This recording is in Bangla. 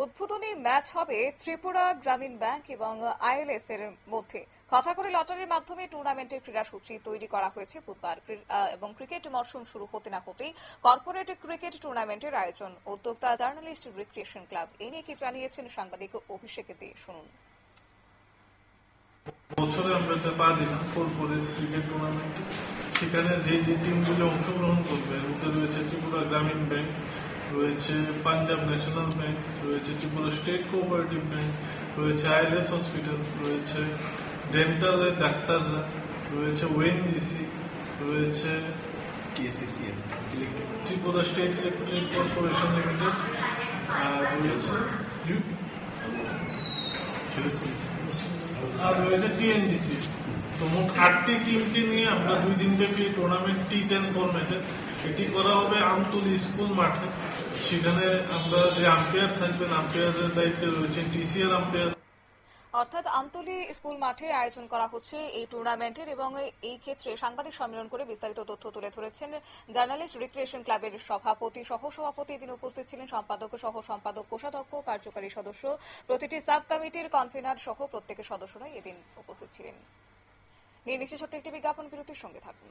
উদ্বোধনী ম্যাচ হবে ত্রিপুরা গ্রামীণ ব্যাংক এবং আইএলএস এর মধ্যে। কাটাগড়ি লটারির মাধ্যমে টুর্নামেন্টের ক্রীড়াসূচি তৈরি করা হয়েছে বুধবার এবং ক্রিকেট মরশুম শুরু হতে না হতেই কর্পোরেট ক্রিকেট টুর্নামেন্টের আয়োজন। উদ্যোক্তা জার্নালিস্ট রিক্রিয়েশন ক্লাব। এ নিয়ে কি জানিয়েছেন সাংবাদিক অভিষেক দে, শুনুন। বছরে আমরা যে পা দিলাম কর্পোরেট ক্রিকেট টুর্নামেন্টে, সেখানে যে যে টিমগুলো অংশগ্রহণ করবে এর মধ্যে রয়েছে ত্রিপুরা গ্রামীণ ব্যাংক, রয়েছে পাঞ্জাব ন্যাশনাল ব্যাংক, রয়েছে ত্রিপুরা স্টেট কোঅপারেটিভ ব্যাংক, রয়েছে আইএলএস হসপিটাল, রয়েছে ডেন্টালের ডাক্তাররা, রয়েছে ওএনজিসি, রয়েছে Tripura state electric corporation limited, আর রয়েছে আর রয়েছে টিএনজিসি। তো মোট 8টি টিমকে নিয়ে আমরা 2 দিন ব্যাপী টুর্নামেন্ট T10 ফরম্যাটে এটি করা হবে আমতলী স্কুল মাঠে। সেখানে আমরা যে আম্পায়ার থাকবেন, আম্পায়ারের দায়িত্বে রয়েছে টিসিআর আম্পায়ার। অর্থাৎ আমতলী স্কুল মাঠে আয়োজন করা হচ্ছে এই টুর্নামেন্টের এবং এই ক্ষেত্রে সাংবাদিক সম্মেলন করে বিস্তারিত তথ্য তুলে ধরেছেন জার্নালিস্ট রিক্রিয়েশন ক্লাবের সভাপতি, সহসভাপতি। তিনি উপস্থিত ছিলেন সম্পাদক, সহ সম্পাদক, কোষাধ্যক্ষ, কার্যকারী সদস্য, প্রতিটি সাব কমিটির কনভেনার সহ প্রত্যেকের সদস্যরাই এদিন উপস্থিত ছিলেন। নিয়ে নিচ্ছে ছোট্ট একটি বিজ্ঞাপন বিরতির সঙ্গে থাকুন।